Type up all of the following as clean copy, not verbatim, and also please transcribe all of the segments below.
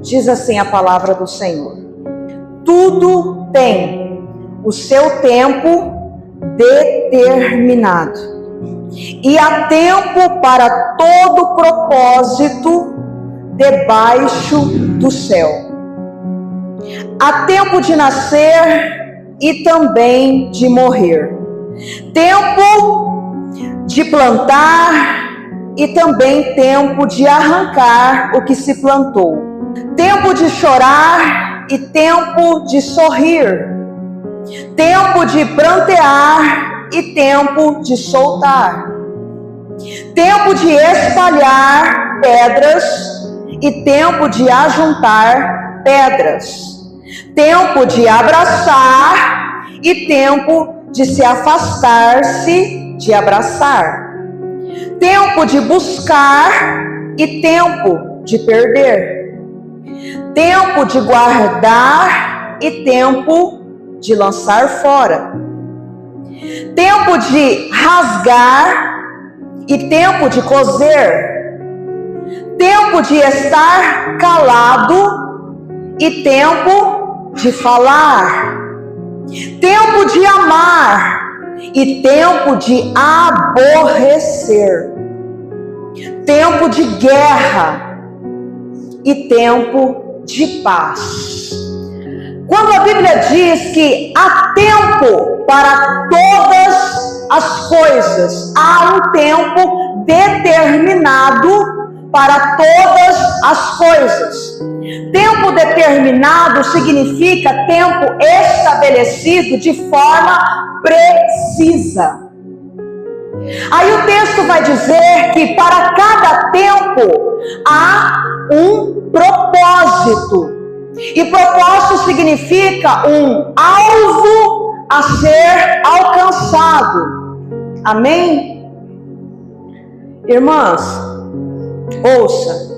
Diz assim a palavra do Senhor: tudo tem o seu tempo determinado, e há tempo para todo propósito debaixo do céu. Há tempo de nascer e também de morrer, tempo de plantar e também tempo de arrancar o que se plantou, tempo de chorar e tempo de sorrir, tempo de prantear e tempo de soltar, tempo de espalhar pedras e tempo de ajuntar pedras, tempo de abraçar e tempo de se afastar-se de abraçar, tempo de buscar e tempo de perder, tempo de guardar e tempo de lançar fora, tempo de rasgar e tempo de coser, tempo de estar calado e tempo de falar, tempo de amar e tempo de aborrecer, tempo de guerra e tempo de paz. Quando a Bíblia diz que há tempo para todas as coisas, há um tempo determinado para todas as coisas. Tempo determinado significa tempo estabelecido de forma precisa. Aí o texto vai dizer que para cada tempo há um propósito. E propósito significa um alvo a ser alcançado. Amém? Irmãs, ouça.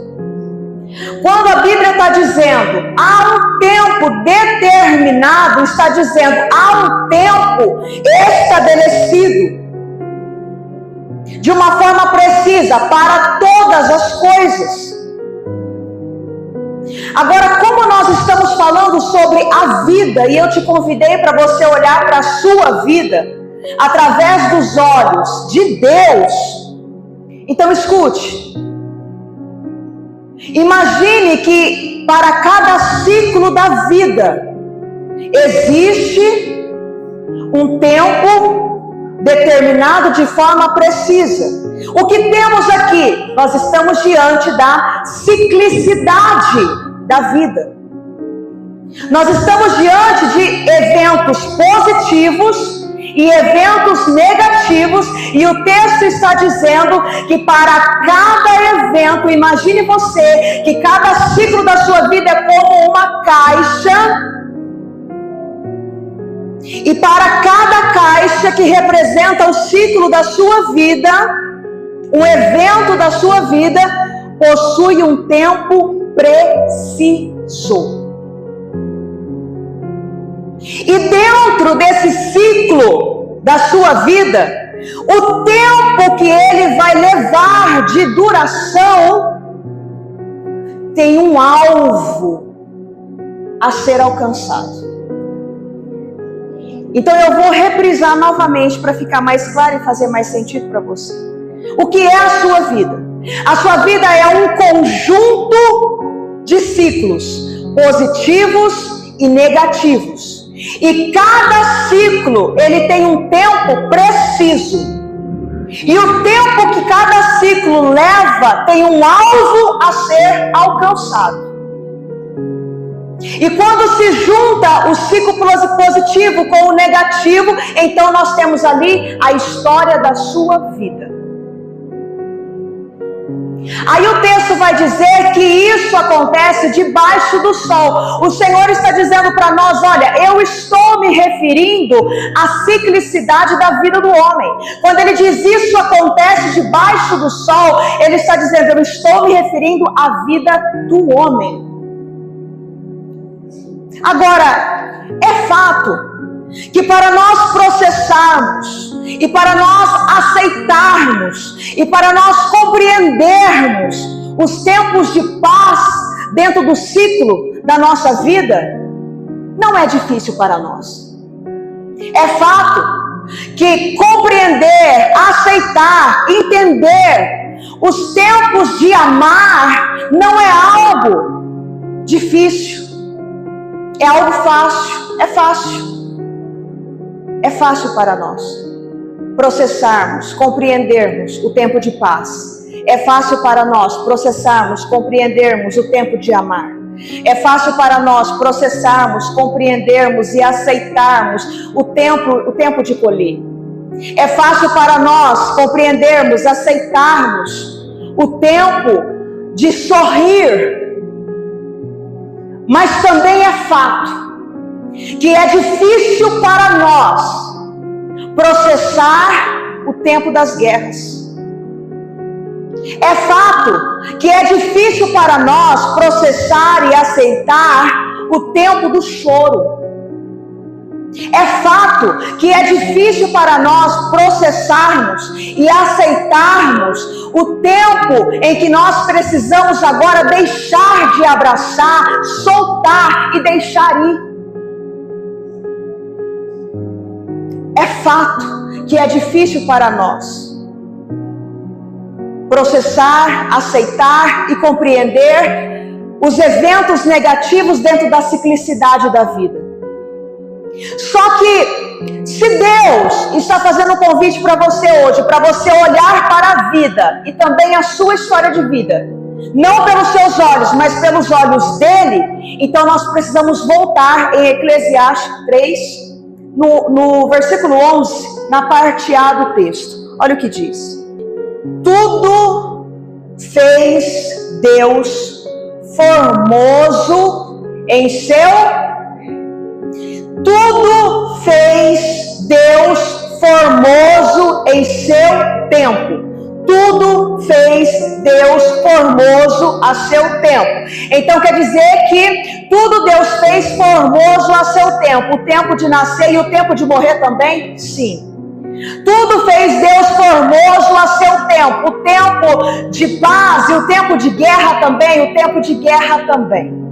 Quando a Bíblia está dizendo há um tempo determinado, está dizendo há um tempo estabelecido de uma forma precisa para todas as coisas. Agora, como nós estamos falando sobre a vida, e eu te convidei para você olhar para a sua vida através dos olhos de Deus, então escute. Imagine que para cada ciclo da vida existe um tempo determinado de forma precisa. O que temos aqui? Nós estamos diante da ciclicidade da vida. Nós estamos diante de eventos positivos e eventos negativos, e o texto está dizendo que para cada evento, imagine você que cada ciclo da sua vida é como uma caixa, e para cada caixa que representa o ciclo da sua vida, um evento da sua vida possui um tempo preciso. E dentro desse ciclo da sua vida, o tempo que ele vai levar de duração tem um alvo a ser alcançado. Então eu vou reprisar novamente para ficar mais claro e fazer mais sentido para você. O que é a sua vida? A sua vida é um conjunto de ciclos positivos e negativos. E cada ciclo, ele tem um tempo preciso. E o tempo que cada ciclo leva tem um alvo a ser alcançado. E quando se junta o ciclo positivo com o negativo, então nós temos ali a história da sua vida. Aí o texto vai dizer que isso acontece debaixo do sol. O Senhor está dizendo para nós, olha, eu estou me referindo à ciclicidade da vida do homem. Quando ele diz isso acontece debaixo do sol, ele está dizendo, eu estou me referindo à vida do homem. Agora, é fato que para nós processarmos, e para nós aceitarmos, e para nós compreendermos os tempos de paz dentro do ciclo da nossa vida, não é difícil para nós. É fato que compreender, aceitar, entender os tempos de amar não é algo difícil, é algo fácil, é fácil. É fácil para nós processarmos, compreendermos o tempo de paz. É fácil para nós processarmos, compreendermos o tempo de amar. É fácil para nós processarmos, compreendermos e aceitarmos o tempo de colher. É fácil para nós compreendermos, aceitarmos o tempo de sorrir. Mas também é fato que é difícil para nós processar o tempo das guerras. É fato que é difícil para nós processar e aceitar o tempo do choro. É fato que é difícil para nós processarmos e aceitarmos o tempo em que nós precisamos agora deixar de abraçar, soltar e deixar ir. É fato que é difícil para nós processar, aceitar e compreender os eventos negativos dentro da ciclicidade da vida. Só que, se Deus está fazendo um convite para você hoje, para você olhar para a vida e também a sua história de vida, não pelos seus olhos, mas pelos olhos dele, então nós precisamos voltar em Eclesiastes 3, no versículo 11, na parte A do texto. Olha o que diz: tudo fez Deus formoso em tudo fez Deus formoso em seu tempo. Tudo fez Deus formoso a seu tempo. Então quer dizer que tudo Deus fez formoso a seu tempo. O tempo de nascer e o tempo de morrer também? Sim. Tudo fez Deus formoso a seu tempo. O tempo de paz e o tempo de guerra também. O tempo de guerra também.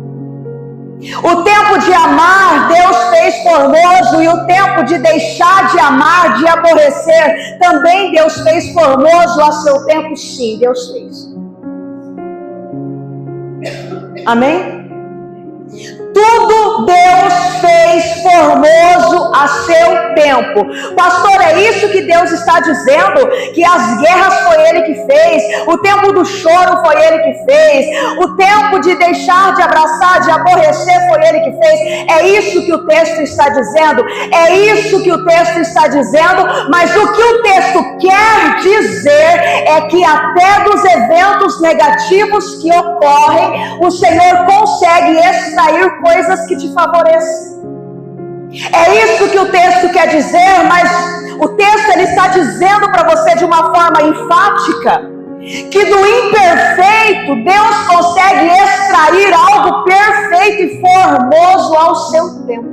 O tempo de amar, Deus fez formoso, e o tempo de deixar de amar, de aborrecer, também Deus fez formoso a seu tempo. Sim, Deus fez. Amém? Tudo Deus fez formoso a seu tempo. Pastor, é isso que Deus está dizendo? Que as guerras foi Ele que fez, o tempo do choro foi Ele que fez, o tempo de deixar de abraçar, de aborrecer foi Ele que fez. É isso que o texto está dizendo? É isso que o texto está dizendo? Mas o que o texto quer dizer é que até dos eventos negativos que ocorrem, o Senhor consegue extrair coisas que te favorecem. É isso que o texto quer dizer, mas o texto ele está dizendo para você de uma forma enfática que do imperfeito Deus consegue extrair algo perfeito e formoso ao seu tempo,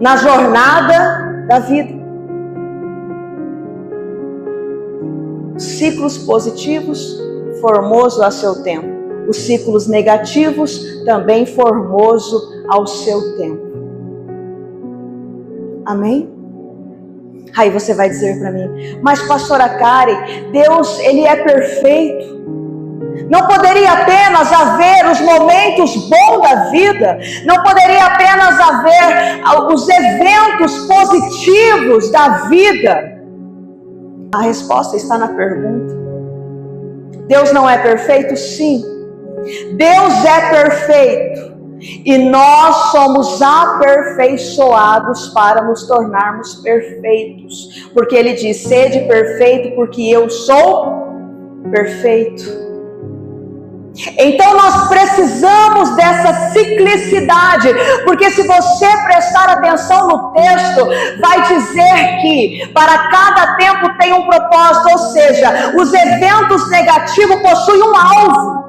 na jornada da vida. Ciclos positivos, formoso a seu tempo. Os ciclos negativos, também formoso ao seu tempo. Amém? Aí você vai dizer para mim: mas pastora Karen, Deus, Ele é perfeito. Não poderia apenas haver os momentos bons da vida? Não poderia apenas haver os eventos positivos da vida? A resposta está na pergunta. Deus não é perfeito? Sim. Deus é perfeito e nós somos aperfeiçoados para nos tornarmos perfeitos, porque Ele diz: sede perfeito porque eu sou perfeito. Então nós precisamos dessa ciclicidade, porque se você prestar atenção no texto, vai dizer que para cada tempo tem um propósito, ou seja, os eventos negativos possuem um alvo.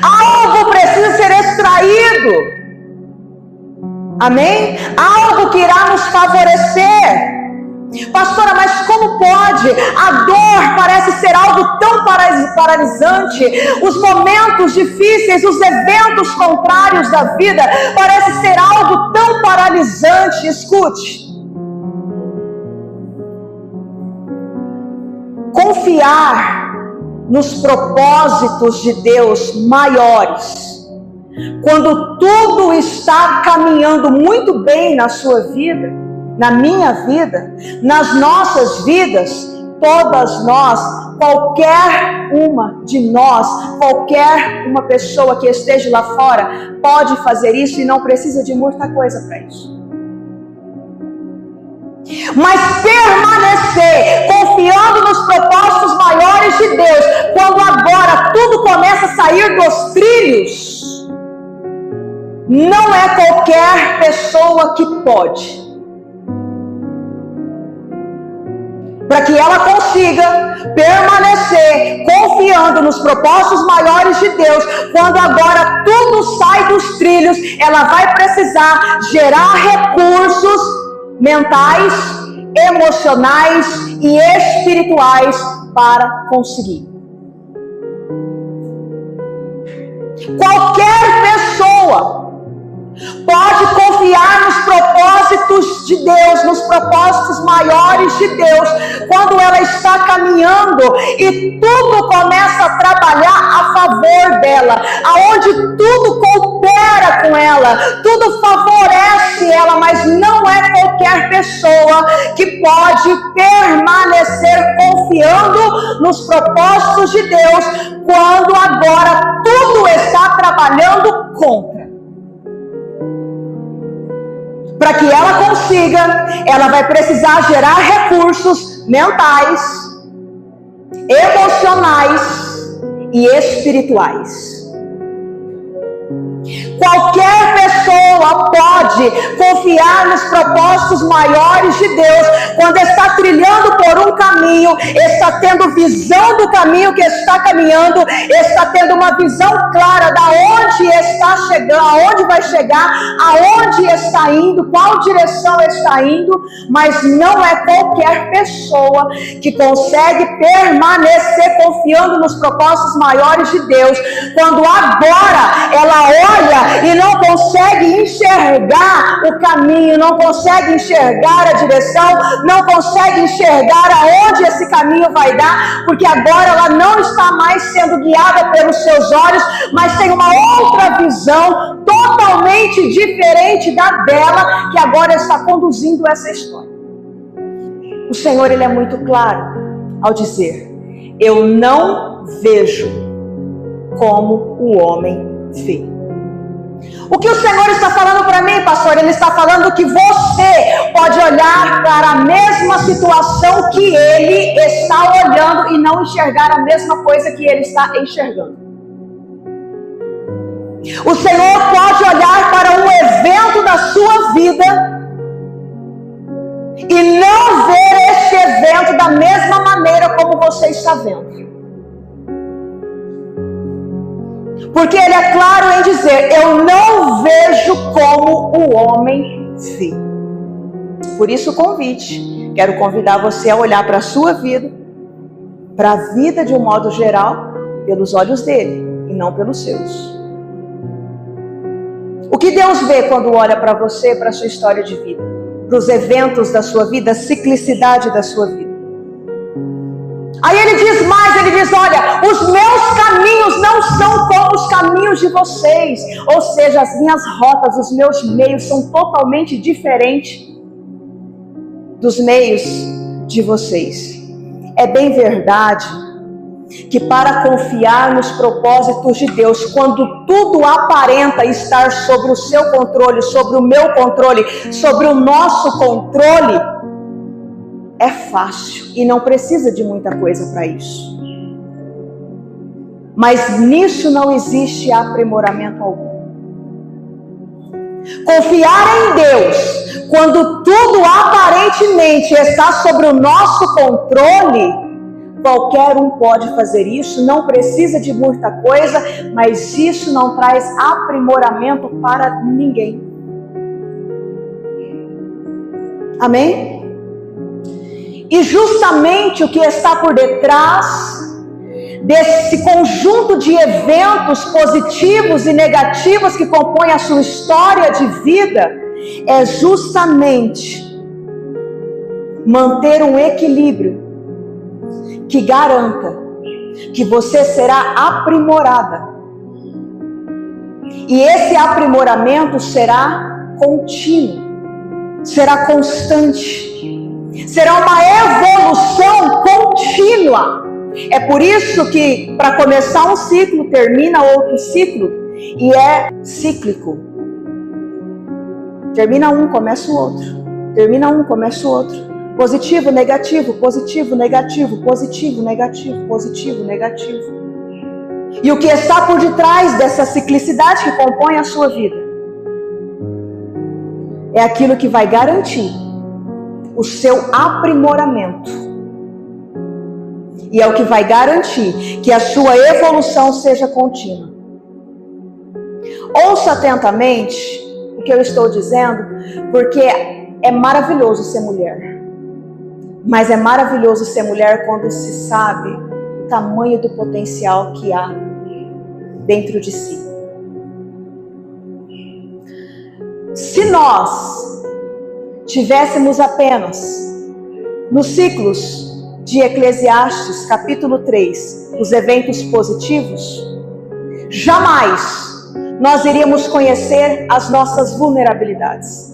Algo precisa ser extraído. Amém? Algo que irá nos favorecer. Pastora, mas como pode? A dor parece ser algo tão paralisante. Os momentos difíceis, os eventos contrários da vida, parece ser algo tão paralisante. Escute. Confiar nos propósitos de Deus maiores, quando tudo está caminhando muito bem na sua vida, na minha vida, nas nossas vidas, todas nós, qualquer uma de nós, qualquer uma pessoa que esteja lá fora, pode fazer isso e não precisa de muita coisa para isso. Mas permanecer confiando nos propósitos maiores de Deus, quando agora tudo começa a sair dos trilhos, não é qualquer pessoa que pode. Para que ela consiga permanecer confiando nos propósitos maiores de Deus, quando agora tudo sai dos trilhos, ela vai precisar gerar recursos mentais, emocionais e espirituais para conseguir. Qualquer pessoa pode confiar nos propósitos de Deus, nos propósitos maiores de Deus, quando ela está caminhando e tudo começa a trabalhar a favor dela, aonde tudo coopera com ela, tudo favorece ela, mas não é qualquer pessoa que pode permanecer confiando nos propósitos de Deus, quando agora tudo está trabalhando contra. Para que ela consiga, ela vai precisar gerar recursos mentais, emocionais e espirituais. Qualquer pessoa pode confiar nos propósitos maiores de Deus quando está trilhando por um caminho, está tendo visão do caminho que está caminhando, está tendo uma visão clara da onde está chegando, aonde vai chegar, aonde está indo, qual direção está indo, mas não é qualquer pessoa que consegue permanecer confiando nos propósitos maiores de Deus quando agora ela olha e não consegue enxergar o caminho, não consegue enxergar a direção, não consegue enxergar aonde esse caminho vai dar, porque agora ela não está mais sendo guiada pelos seus olhos, mas tem uma outra visão totalmente diferente da dela, que agora está conduzindo essa história. O Senhor, Ele é muito claro ao dizer: eu não vejo como o homem vê. O que o Senhor está falando para mim, pastor? Ele está falando que você pode olhar para a mesma situação que ele está olhando e não enxergar a mesma coisa que ele está enxergando. O Senhor pode olhar para um evento da sua vida e não ver este evento da mesma maneira como você está vendo. Porque Ele é claro em dizer: eu não vejo como o homem vê. Por isso o convite. Quero convidar você a olhar para a sua vida, para a vida de um modo geral, pelos olhos dele e não pelos seus. O que Deus vê quando olha para você, para a sua história de vida, para os eventos da sua vida, a ciclicidade da sua vida? Aí ele diz mais, ele diz: olha, os meus caminhos não são como os caminhos de vocês. Ou seja, as minhas rotas, os meus meios são totalmente diferentes dos meios de vocês. É bem verdade que para confiar nos propósitos de Deus, quando tudo aparenta estar sobre o seu controle, sobre o meu controle, sobre o nosso controle, é fácil e não precisa de muita coisa para isso. Mas nisso não existe aprimoramento algum. Confiar em Deus, quando tudo aparentemente está sobre o nosso controle, qualquer um pode fazer isso, não precisa de muita coisa, mas isso não traz aprimoramento para ninguém. Amém? E justamente o que está por detrás desse conjunto de eventos positivos e negativos que compõem a sua história de vida é justamente manter um equilíbrio que garanta que você será aprimorada. E esse aprimoramento será contínuo, será constante, será uma evolução contínua. É por isso que, para começar um ciclo, termina outro ciclo, e é cíclico. Termina um, começa o outro. Termina um, começa o outro. Positivo, negativo, positivo, negativo, positivo, negativo, positivo, negativo. E o que está por detrás dessa ciclicidade que compõe a sua vida é aquilo que vai garantir o seu aprimoramento. E é o que vai garantir que a sua evolução seja contínua. Ouça atentamente o que eu estou dizendo, porque é maravilhoso ser mulher. Mas é maravilhoso ser mulher quando se sabe o tamanho do potencial que há dentro de si. Se nós tivéssemos apenas nos ciclos de Eclesiastes, capítulo 3, os eventos positivos, jamais nós iríamos conhecer as nossas vulnerabilidades.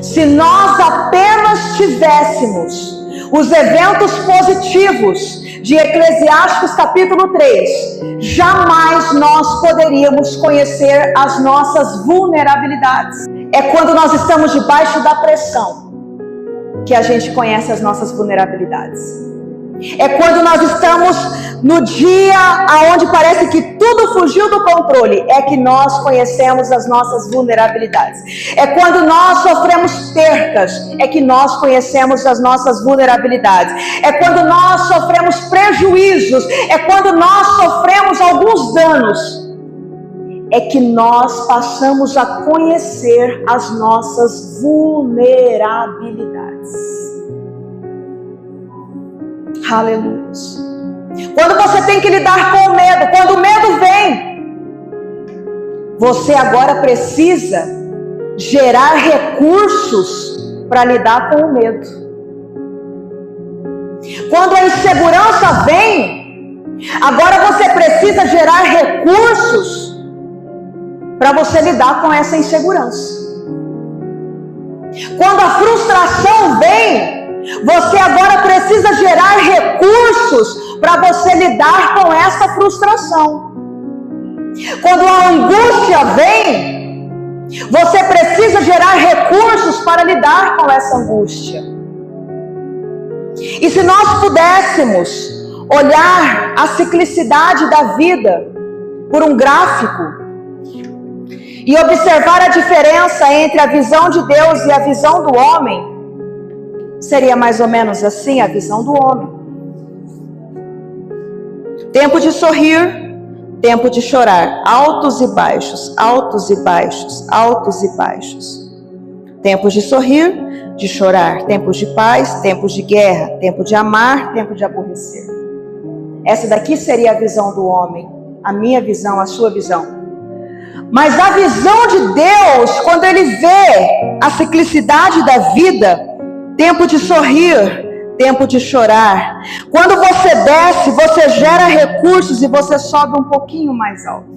Se nós apenas tivéssemos os eventos positivos de Eclesiastes capítulo 3, jamais nós poderíamos conhecer as nossas vulnerabilidades. É quando nós estamos debaixo da pressão que a gente conhece as nossas vulnerabilidades. É quando nós estamos no dia onde parece que tudo fugiu do controle, é que nós conhecemos as nossas vulnerabilidades. É quando nós sofremos percas, é que nós conhecemos as nossas vulnerabilidades. É quando nós sofremos prejuízos, é quando nós sofremos alguns danos, é que nós passamos a conhecer as nossas vulnerabilidades. Aleluia. Quando você tem que lidar com o medo, quando o medo vem, você agora precisa gerar recursos para lidar com o medo. Quando a insegurança vem, agora você precisa gerar recursos para você lidar com essa insegurança. Quando a frustração vem, você agora precisa gerar recursos para você lidar com essa frustração. Quando a angústia vem, você precisa gerar recursos para lidar com essa angústia. E se nós pudéssemos olhar a ciclicidade da vida por um gráfico e observar a diferença entre a visão de Deus e a visão do homem, seria mais ou menos assim a visão do homem. Tempo de sorrir, tempo de chorar, altos e baixos, altos e baixos, altos e baixos. Tempos de sorrir, de chorar, tempos de paz, tempos de guerra, tempo de amar, tempo de aborrecer. Essa daqui seria a visão do homem, a minha visão, a sua visão. Mas a visão de Deus, quando Ele vê a ciclicidade da vida, tempo de sorrir, tempo de chorar. Quando você desce, você gera recursos e você sobe um pouquinho mais alto.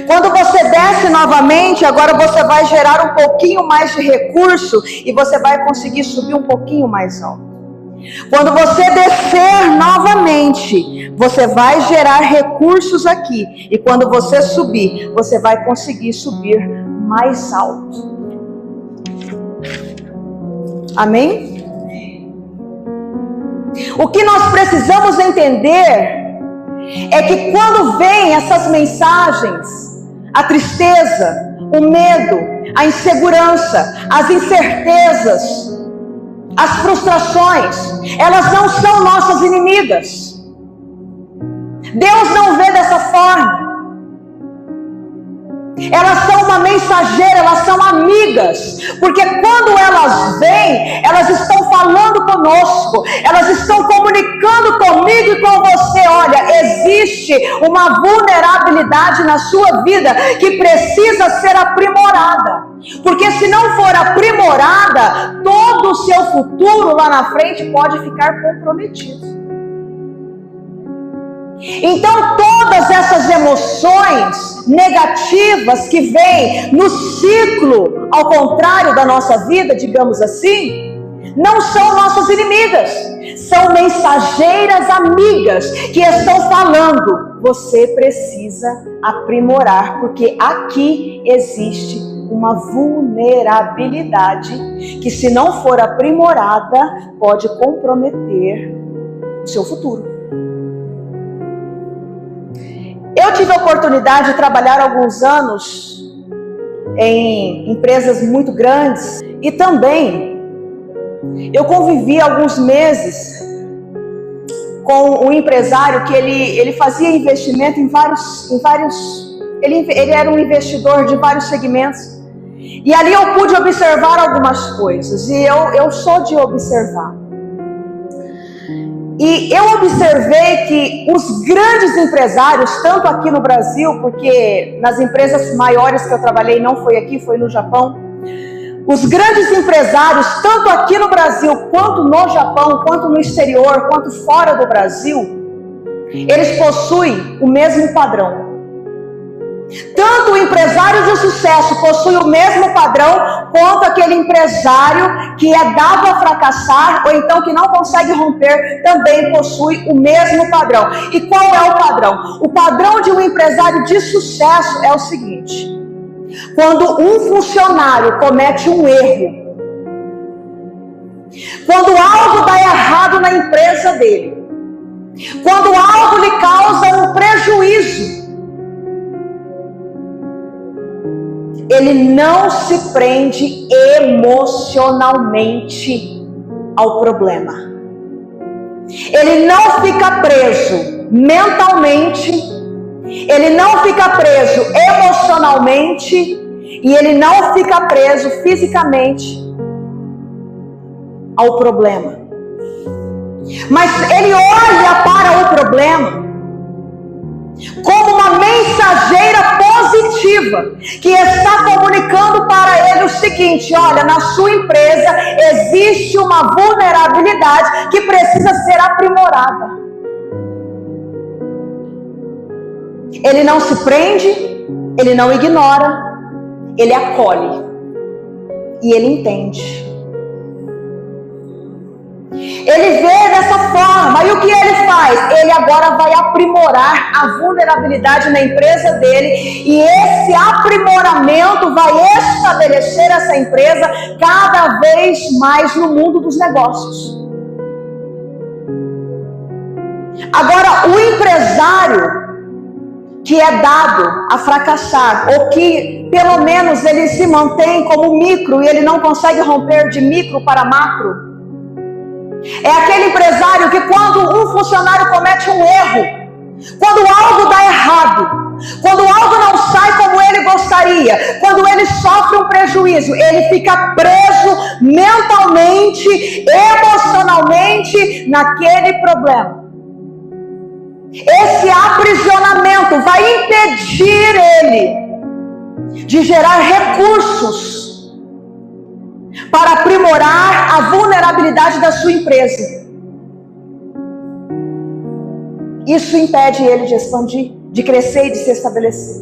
Quando você desce novamente, agora você vai gerar um pouquinho mais de recurso e você vai conseguir subir um pouquinho mais alto. Quando você descer novamente, você vai gerar recursos aqui. E quando você subir, você vai conseguir subir mais alto. Amém? O que nós precisamos entender é que quando vem essas mensagens, a tristeza, o medo, a insegurança, as incertezas, as frustrações, elas não são nossas inimigas. Deus não vê dessa forma. Elas são uma mensageira, elas são amigas, porque quando elas vêm, elas estão falando conosco, elas estão comunicando comigo e com você. Olha, existe uma vulnerabilidade na sua vida que precisa ser aprimorada, porque se não for aprimorada, todo o seu futuro lá na frente pode ficar comprometido. Então todas essas emoções negativas que vêm no ciclo ao contrário da nossa vida, digamos assim, não são nossas inimigas, são mensageiras amigas que estão falando: você precisa aprimorar, porque aqui existe uma vulnerabilidade que, se não for aprimorada, pode comprometer o seu futuro. Eu tive a oportunidade de trabalhar alguns anos em empresas muito grandes e também eu convivi alguns meses com um empresário que ele fazia investimento em vários ele era um investidor de vários segmentos, e ali eu pude observar algumas coisas, e eu sou de observar. E eu observei que os grandes empresários, tanto aqui no Brasil, porque nas empresas maiores que eu trabalhei não foi aqui, foi no Japão. Os grandes empresários, tanto aqui no Brasil, quanto no Japão, quanto no exterior, quanto fora do Brasil, eles possuem o mesmo padrão. Tanto o empresário de sucesso possui o mesmo padrão, quanto aquele empresário que é dado a fracassar, ou então que não consegue romper, também possui o mesmo padrão. E qual é o padrão? O padrão de um empresário de sucesso é o seguinte: quando um funcionário comete um erro, quando algo dá errado na empresa dele, quando algo lhe causa um prejuízo, ele não se prende emocionalmente ao problema. Ele não fica preso mentalmente, ele não fica preso emocionalmente e ele não fica preso fisicamente ao problema. Mas ele olha para o problema como uma mensageira positiva que está comunicando para ele o seguinte: olha, na sua empresa existe uma vulnerabilidade que precisa ser aprimorada. Ele não se prende, ele não ignora, ele acolhe e ele entende. Ele vê dessa forma, e o que ele faz? Ele agora vai aprimorar a vulnerabilidade na empresa dele, e esse aprimoramento vai estabelecer essa empresa cada vez mais no mundo dos negócios. Agora, o empresário que é dado a fracassar, ou que pelo menos ele se mantém como micro e ele não consegue romper de micro para macro, é aquele empresário que, quando um funcionário comete um erro, quando algo dá errado, quando algo não sai como ele gostaria, quando ele sofre um prejuízo, ele fica preso mentalmente, emocionalmente naquele problema. Esse aprisionamento vai impedir ele de gerar recursos para aprimorar a vulnerabilidade da sua empresa. Isso impede ele de expandir, de crescer e de se estabelecer.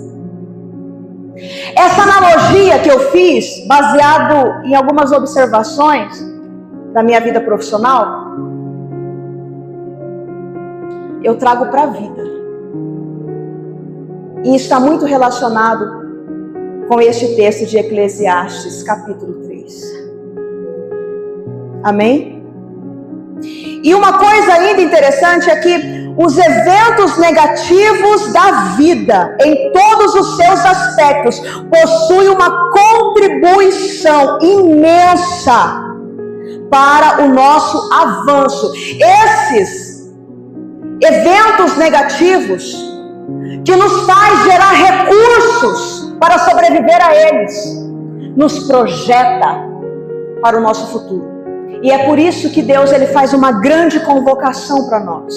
Essa analogia que eu fiz, baseado em algumas observações da minha vida profissional, eu trago para a vida. E está muito relacionado com este texto de Eclesiastes, capítulo 3. Amém? E uma coisa ainda interessante é que os eventos negativos da vida, em todos os seus aspectos, possuem uma contribuição imensa para o nosso avanço. Esses eventos negativos que nos faz gerar recursos para sobreviver a eles, nos projeta para o nosso futuro. E é por isso que Deus ele faz uma grande convocação para nós.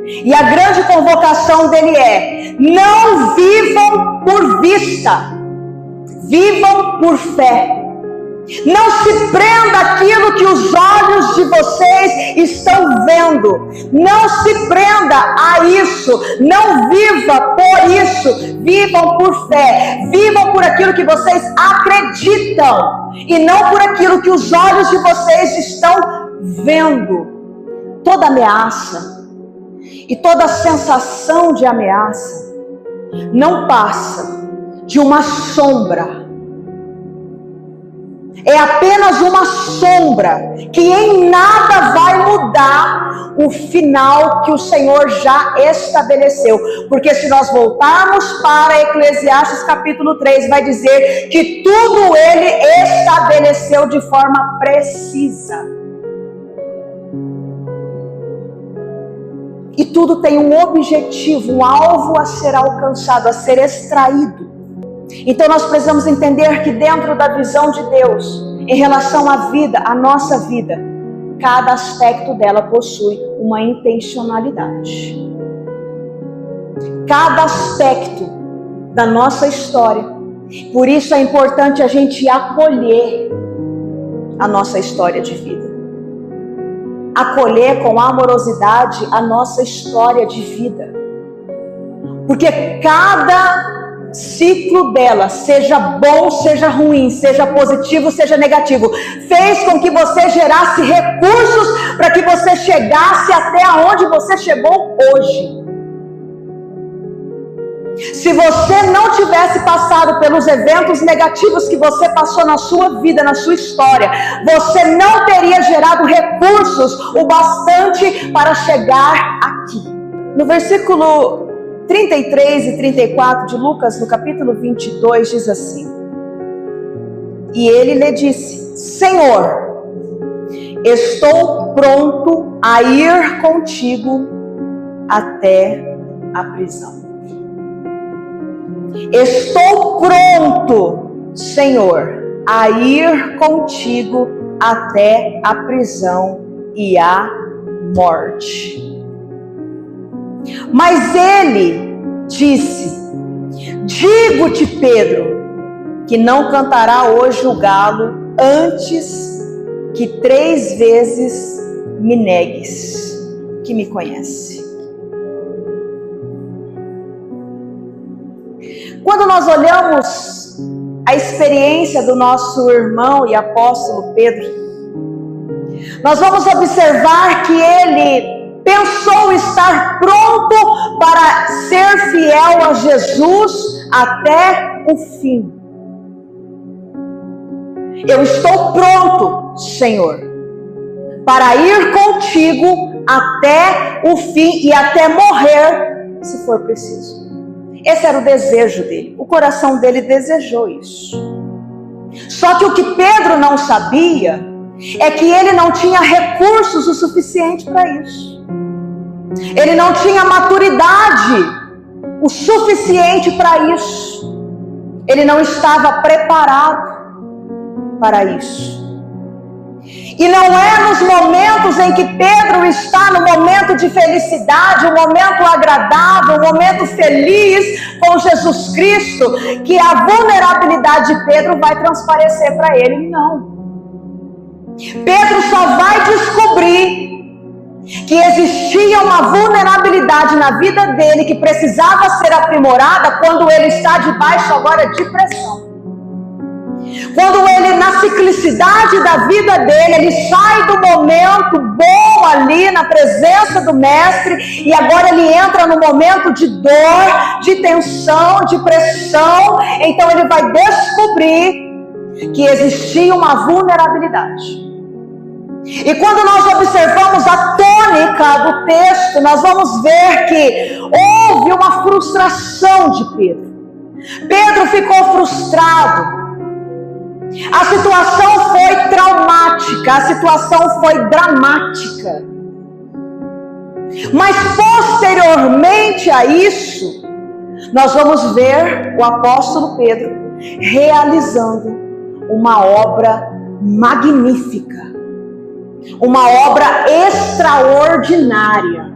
E a grande convocação dele é: não vivam por vista, vivam por fé. Não se prenda àquilo que os olhos de vocês estão vendo. Não se prenda a isso. Não viva por isso. Vivam por fé. Vivam por aquilo que vocês acreditam. E não por aquilo que os olhos de vocês estão vendo. Toda ameaça e toda sensação de ameaça não passa de uma sombra. É apenas uma sombra que em nada vai mudar o final que o Senhor já estabeleceu. Porque se nós voltarmos para Eclesiastes capítulo 3, vai dizer que tudo ele estabeleceu de forma precisa. E tudo tem um objetivo, um alvo a ser alcançado, a ser extraído. Então nós precisamos entender que dentro da visão de Deus, em relação à vida, à nossa vida, cada aspecto dela possui uma intencionalidade. Cada aspecto da nossa história. Por isso é importante a gente acolher a nossa história de vida. Acolher com amorosidade a nossa história de vida. Porque cada ciclo dela, seja bom, seja ruim, seja positivo, seja negativo, fez com que você gerasse recursos para que você chegasse até onde você chegou hoje. Se você não tivesse passado pelos eventos negativos que você passou na sua vida, na sua história, você não teria gerado recursos o bastante para chegar aqui. No versículo 33 e 34 de Lucas, no capítulo 22, diz assim: e ele lhe disse: Senhor, estou pronto a ir contigo até a prisão. Estou pronto, Senhor, a ir contigo até a prisão e a morte. Mas ele disse: digo-te, Pedro, que não cantará hoje o galo antes que 3 vezes me negues que me conhece. Quando nós olhamos a experiência do nosso irmão e apóstolo Pedro, nós vamos observar que ele pensou estar pronto para ser fiel a Jesus até o fim. Eu estou pronto, Senhor, para ir contigo até o fim e até morrer, se for preciso. Esse era o desejo dele. O coração dele desejou isso. Só que o que Pedro não sabia é que ele não tinha recursos o suficiente para isso. Ele não tinha maturidade o suficiente para isso. Ele não estava preparado para isso. E não é nos momentos em que Pedro está no momento de felicidade, um momento agradável, um momento feliz com Jesus Cristo, que a vulnerabilidade de Pedro vai transparecer para ele. Não. Pedro só vai descobrir que existia uma vulnerabilidade na vida dele que precisava ser aprimorada quando ele está debaixo agora de pressão. Quando ele, na ciclicidade da vida dele, ele sai do momento bom ali na presença do mestre e agora ele entra no momento de dor, de tensão, de pressão. Então ele vai descobrir que existia uma vulnerabilidade. E quando nós observamos a tônica do texto, nós vamos ver que houve uma frustração de Pedro. Pedro ficou frustrado. A situação foi traumática, a situação foi dramática. Mas posteriormente a isso, nós vamos ver o apóstolo Pedro realizando uma obra magnífica, uma obra extraordinária,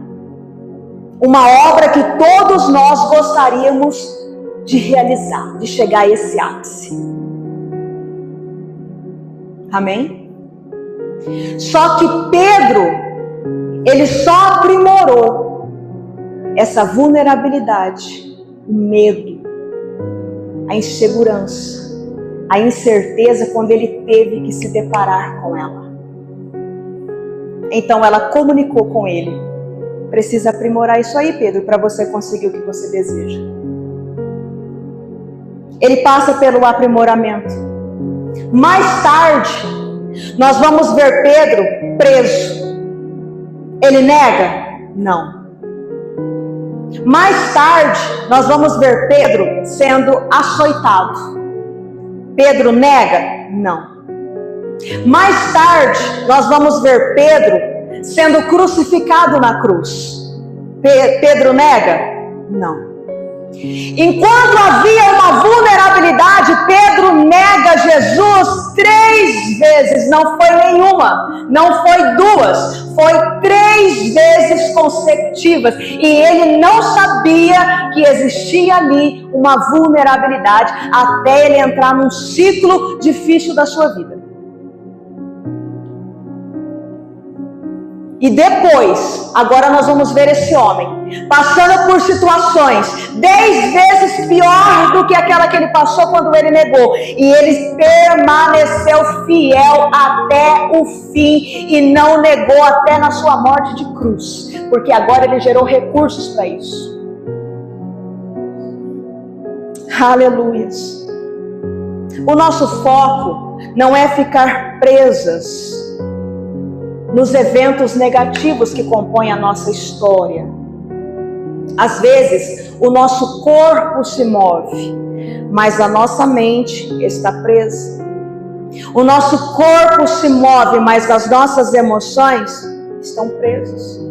uma obra que todos nós gostaríamos de realizar, de chegar a esse ápice. Amém? Só que Pedro, ele só aprimorou essa vulnerabilidade, o medo, a insegurança, a incerteza quando ele teve que se deparar com ela. Então ela comunicou com ele: precisa aprimorar isso aí, Pedro, para você conseguir o que você deseja. Ele passa pelo aprimoramento. Mais tarde, nós vamos ver Pedro preso. Ele nega? Não. Mais tarde, nós vamos ver Pedro sendo açoitado. Pedro nega? Não. Mais tarde, nós vamos ver Pedro sendo crucificado na cruz. Pedro nega? Não. Enquanto havia uma vulnerabilidade, Pedro nega Jesus 3 vezes. Não foi nenhuma, não foi 2, foi 3 vezes consecutivas. E ele não sabia que existia ali uma vulnerabilidade até ele entrar num ciclo difícil da sua vida. E depois, agora nós vamos ver esse homem passando por situações 10 vezes pior do que aquela que ele passou quando ele negou. E ele permaneceu fiel até o fim e não negou até na sua morte de cruz. Porque agora ele gerou recursos para isso. Aleluias. O nosso foco não é ficar presas nos eventos negativos que compõem a nossa história. Às vezes, o nosso corpo se move, mas a nossa mente está presa. O nosso corpo se move, mas as nossas emoções estão presas.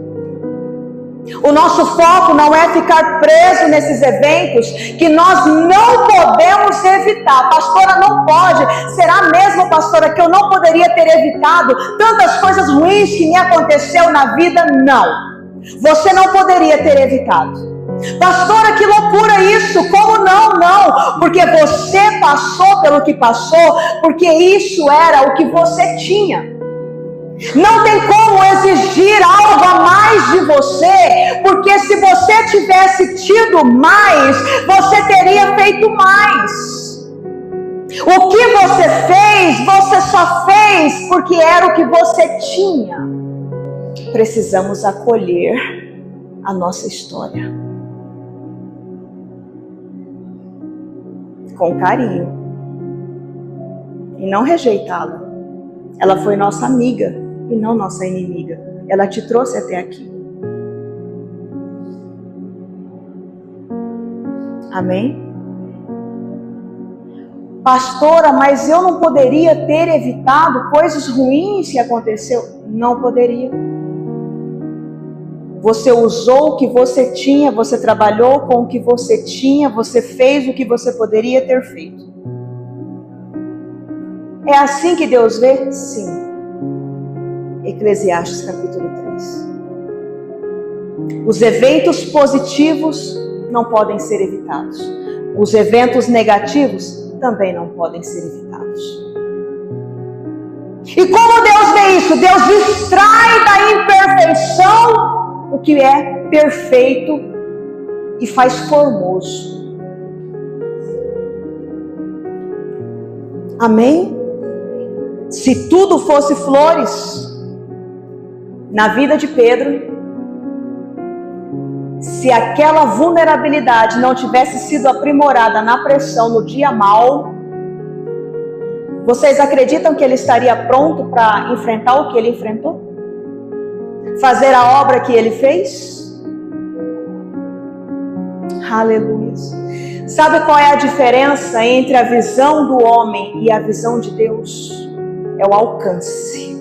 O nosso foco não é ficar preso nesses eventos que nós não podemos evitar. Pastora, não pode. Será mesmo, pastora, que eu não poderia ter evitado tantas coisas ruins que me aconteceu na vida? Não. Você não poderia ter evitado. Pastora, que loucura isso. Como não? Não. Porque você passou pelo que passou, porque isso era o que você tinha. Não tem como exigir algo a mais de você, porque se você tivesse tido mais, você teria feito mais. O que você fez, você só fez porque era o que você tinha. Precisamos acolher a nossa história com carinho e não rejeitá-la. Ela foi nossa amiga e não nossa inimiga. Ela te trouxe até aqui. Amém? Pastora, mas eu não poderia ter evitado coisas ruins que aconteceu? Não poderia. Você usou o que você tinha, você trabalhou com o que você tinha, você fez o que você poderia ter feito. É assim que Deus vê? Sim. Eclesiastes capítulo 3. Os eventos positivos não podem ser evitados. Os eventos negativos também não podem ser evitados. E como Deus vê isso? Deus extrai da imperfeição o que é perfeito e faz formoso. Amém? Se tudo fosse flores na vida de Pedro, se aquela vulnerabilidade não tivesse sido aprimorada na pressão no dia mau, vocês acreditam que ele estaria pronto para enfrentar o que ele enfrentou? Fazer a obra que ele fez? Aleluia. Sabe qual é a diferença entre a visão do homem e a visão de Deus? É o alcance.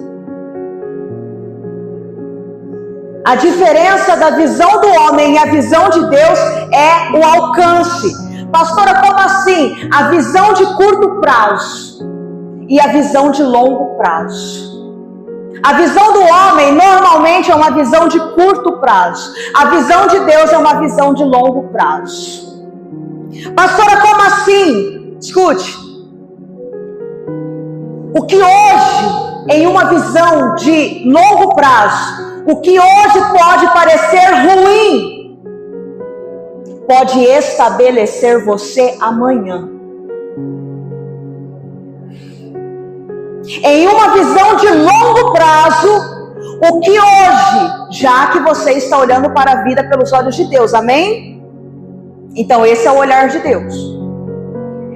A diferença da visão do homem e a visão de Deus é o alcance. Pastora, como assim? A visão de curto prazo e a visão de longo prazo. A visão do homem normalmente é uma visão de curto prazo. A visão de Deus é uma visão de longo prazo. Pastora, como assim? Escute. O que hoje, em uma visão de longo prazo, o que hoje pode parecer ruim, pode estabelecer você amanhã. Em uma visão de longo prazo, o que hoje, já que você está olhando para a vida pelos olhos de Deus, amém? Então esse é o olhar de Deus.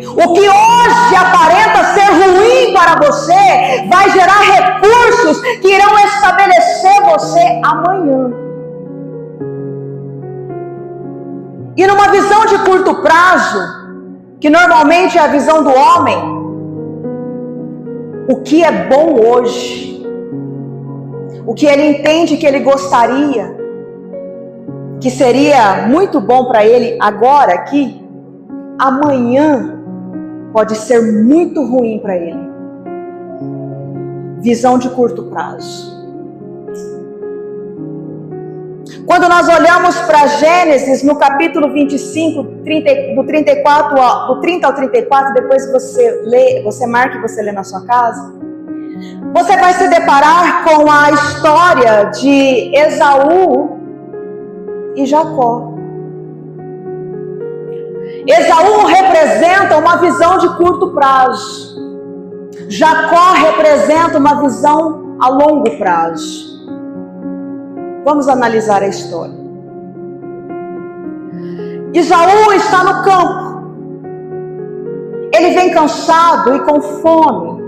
O que hoje aparenta ser ruim para você, vai gerar recursos que irão estabelecer você amanhã. E numa visão de curto prazo, que normalmente é a visão do homem, o que é bom hoje, o que ele entende que ele gostaria, que seria muito bom para ele agora aqui, amanhã pode ser muito ruim para ele. Visão de curto prazo. Quando nós olhamos para Gênesis, no capítulo 25, do 30 ao 34, depois você lê, você marca e você lê na sua casa, você vai se deparar com a história de Esaú e Jacó. Esaú representa uma visão de curto prazo. Jacó representa uma visão a longo prazo. Vamos analisar a história. Esaú está no campo. Ele vem cansado e com fome.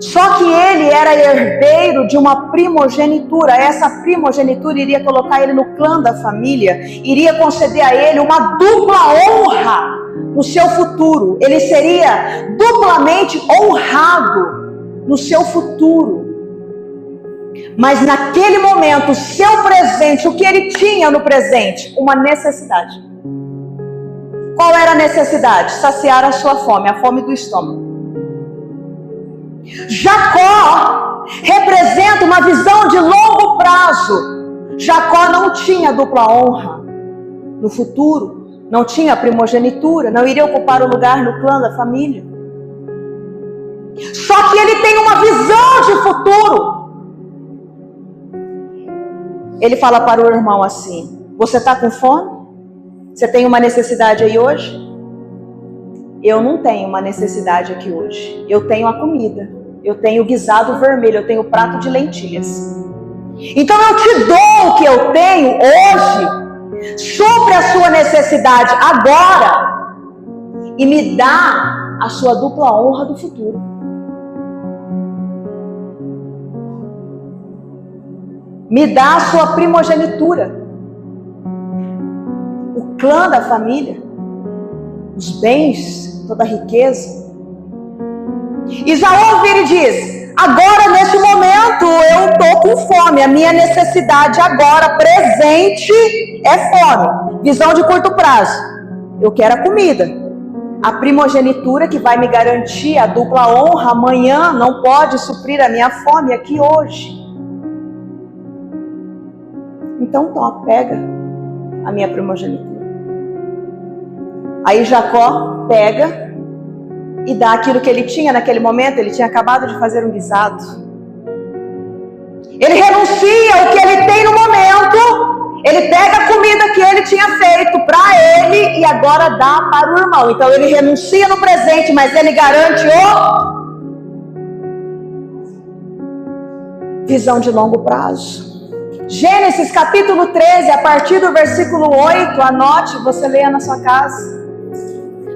Só que ele era herdeiro de uma primogenitura. Essa primogenitura iria colocar ele no clã da família, iria conceder a ele uma dupla honra no seu futuro. Ele seria duplamente honrado no seu futuro. Mas naquele momento, o seu presente, o que ele tinha no presente? Uma necessidade. Qual era a necessidade? Saciar a sua fome, a fome do estômago. Jacó representa uma visão de longo prazo. Jacó não tinha dupla honra no futuro, não tinha primogenitura, não iria ocupar o lugar no clã da família. Só que ele tem uma visão de futuro. Ele fala para o irmão assim: você está com fome? Você tem uma necessidade aí hoje? Eu não tenho uma necessidade aqui hoje. Eu tenho a comida. Eu tenho guisado vermelho. Eu tenho o prato de lentilhas. Então eu te dou o que eu tenho hoje. Supre a sua necessidade agora. E me dá a sua dupla honra do futuro. Me dá a sua primogenitura. O clã da família. Os bens, toda a riqueza. Esaú vira e diz: agora nesse momento eu estou com fome. A minha necessidade agora, presente, é fome. Visão de curto prazo. Eu quero a comida. A primogenitura que vai me garantir a dupla honra amanhã não pode suprir a minha fome aqui hoje. Então toma, pega a minha primogenitura. Aí Jacó pega e dá aquilo que ele tinha naquele momento. Ele tinha acabado de fazer um guisado. Ele renuncia ao que ele tem no momento. Ele pega a comida que ele tinha feito para ele e agora dá para o irmão. Então ele renuncia no presente, mas ele garante visão de longo prazo. Gênesis capítulo 13, a partir do versículo 8, anote, você leia na sua casa.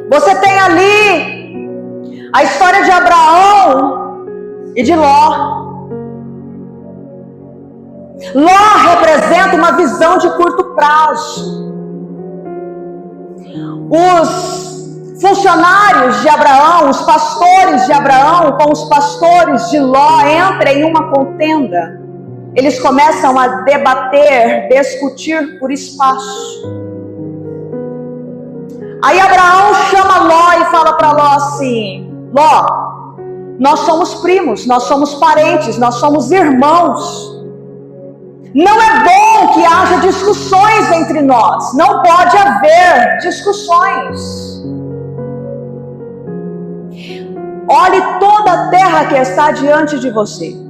Você tem ali a história de Abraão e de Ló. Ló representa uma visão de curto prazo. Os funcionários de Abraão, os pastores de Abraão com os pastores de Ló entram em uma contenda. eles começam a debater, discutir por espaço. Aí Abraão chama Ló e fala para Ló assim: Ló, nós somos primos, nós somos parentes, nós somos irmãos. Não é bom que haja discussões entre nós. Não pode haver discussões. Olhe toda a terra que está diante de você.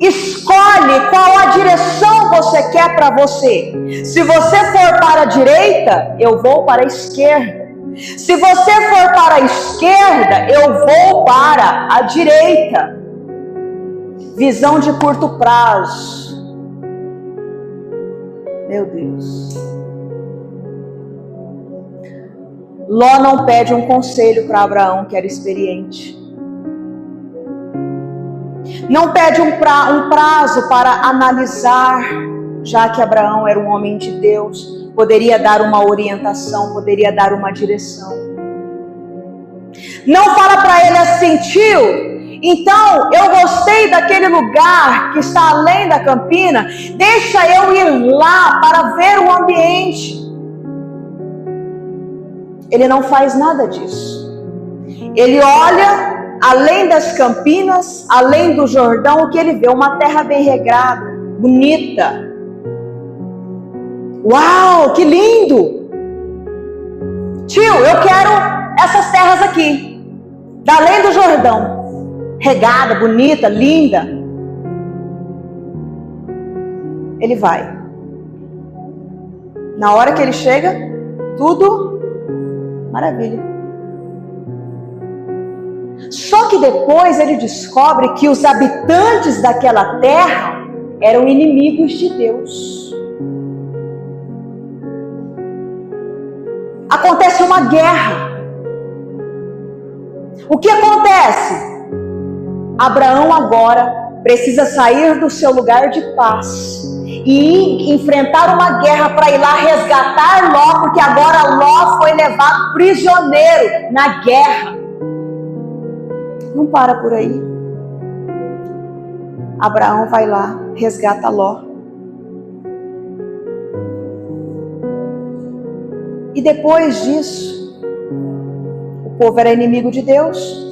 Escolhe qual a direção você quer para você. Se você for para a direita, eu vou para a esquerda. Se você for para a esquerda, eu vou para a direita. Visão de curto prazo. Meu Deus. Ló não pede um conselho para Abraão, que era experiente. Não pede um prazo para analisar, já que Abraão era um homem de Deus, poderia dar uma orientação, poderia dar uma direção. Não fala para ele assim: tio, então eu gostei daquele lugar que está além da campina, deixa eu ir lá para ver o ambiente. Ele não faz nada disso. Ele olha além das campinas, além do Jordão, o que ele vê? Uma terra bem regrada, bonita. Uau, que lindo! Tio, eu quero essas terras aqui, da além do Jordão, regada, bonita, linda. Ele vai. Na hora que ele chega, tudo maravilha. Só que depois ele descobre que os habitantes daquela terra eram inimigos de Deus. Acontece uma guerra. O que acontece? Abraão agora precisa sair do seu lugar de paz e enfrentar uma guerra para ir lá resgatar Ló, porque agora Ló foi levado prisioneiro na guerra. Não para por aí. Abraão vai lá, resgata Ló. E depois disso, o povo era inimigo de Deus.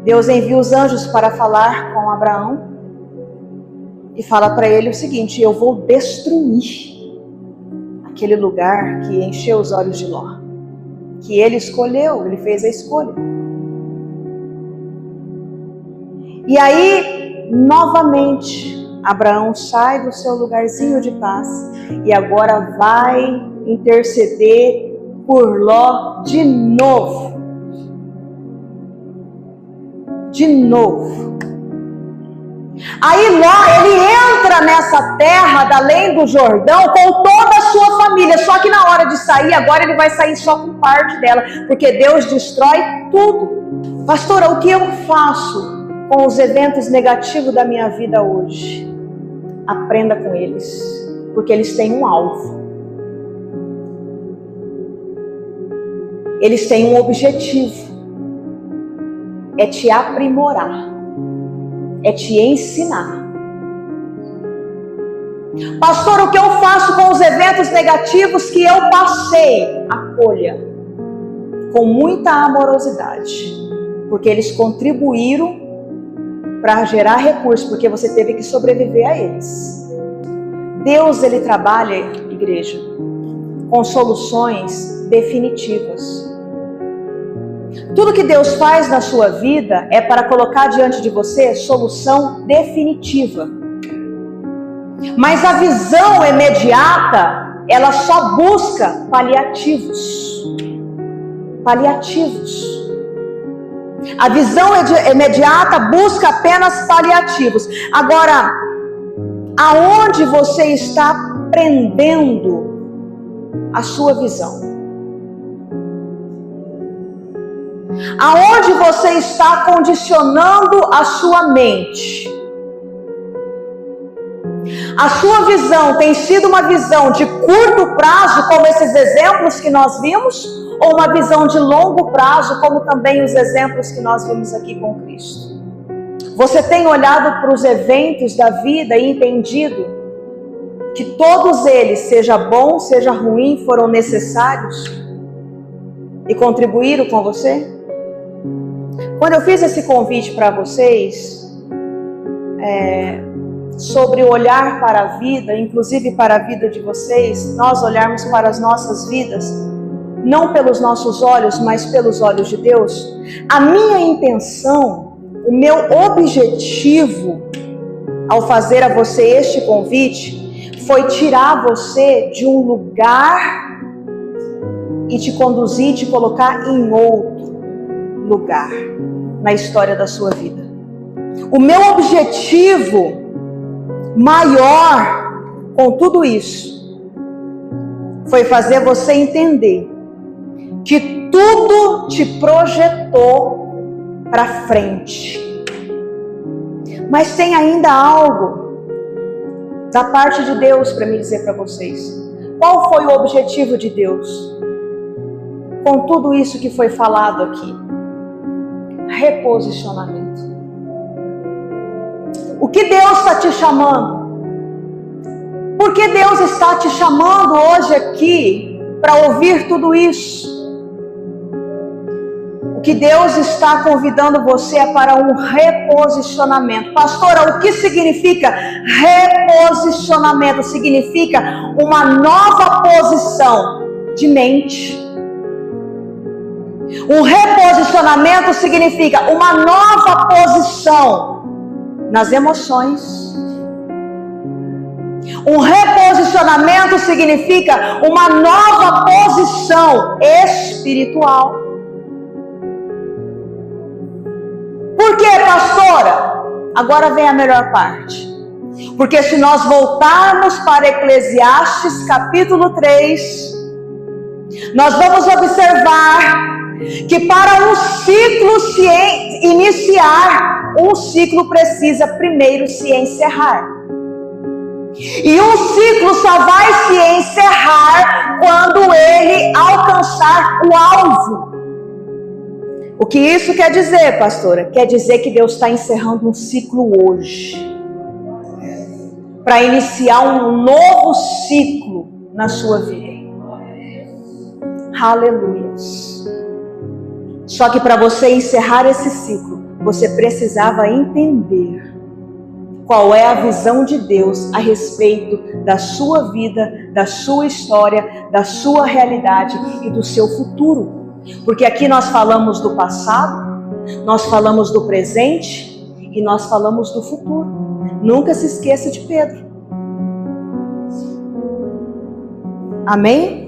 Deus envia os anjos para falar com Abraão e fala para ele o seguinte: eu vou destruir aquele lugar que encheu os olhos de Ló, que ele escolheu, ele fez a escolha. E aí, novamente, Abraão sai do seu lugarzinho de paz e agora vai interceder por Ló de novo. De novo. Aí Ló, ele entra nessa terra da além do Jordão com toda a sua família, só que na hora de sair, agora ele vai sair só com parte dela, porque Deus destrói tudo. Pastora, o que eu faço com os eventos negativos da minha vida hoje? Aprenda com eles, porque eles têm um alvo. Eles têm um objetivo. É te aprimorar. É te ensinar. Pastor, o que eu faço com os eventos negativos que eu passei? Acolha com muita amorosidade, porque eles contribuíram para gerar recursos, porque você teve que sobreviver a eles. Deus, ele trabalha, igreja, com soluções definitivas. Tudo que Deus faz na sua vida é para colocar diante de você solução definitiva. Mas a visão imediata, ela só busca paliativos. Paliativos. A visão imediata busca apenas paliativos. Agora, aonde você está prendendo a sua visão? Aonde você está condicionando a sua mente? A sua visão tem sido uma visão de curto prazo, como esses exemplos que nós vimos, ou uma visão de longo prazo, como também os exemplos que nós vimos aqui com Cristo? Você tem olhado para os eventos da vida e entendido que todos eles, seja bom, seja ruim, foram necessários e contribuíram com você? Quando eu fiz esse convite para vocês, sobre olhar para a vida, inclusive para a vida de vocês, nós olharmos para as nossas vidas, não pelos nossos olhos, mas pelos olhos de Deus, a minha intenção, o meu objetivo ao fazer a você este convite, foi tirar você de um lugar e te conduzir, te colocar em outro lugar na história da sua vida. O meu objetivo maior com tudo isso foi fazer você entender que tudo te projetou para frente. Mas tem ainda algo da parte de Deus para me dizer para vocês. Qual foi o objetivo de Deus com tudo isso que foi falado aqui? Reposicionamento. O que Deus está te chamando? Por que Deus está te chamando hoje aqui para ouvir tudo isso? O que Deus está convidando você é para um reposicionamento. Pastora, o que significa reposicionamento? Significa uma nova posição de mente. Um reposicionamento significa uma nova posição nas emoções. Um reposicionamento significa uma nova posição espiritual. Por quê, pastora? Agora vem a melhor parte. Porque se nós voltarmos para Eclesiastes capítulo 3, nós vamos observar que para um ciclo se iniciar, um ciclo precisa primeiro se encerrar. E um ciclo só vai se encerrar quando ele alcançar o alvo. O que isso quer dizer, pastora? Quer dizer que Deus está encerrando um ciclo hoje, para iniciar um novo ciclo na sua vida. Aleluia. Só que para você encerrar esse ciclo, você precisava entender qual é a visão de Deus a respeito da sua vida, da sua história, da sua realidade e do seu futuro. Porque aqui nós falamos do passado, nós falamos do presente e nós falamos do futuro. Nunca se esqueça de Pedro. Amém?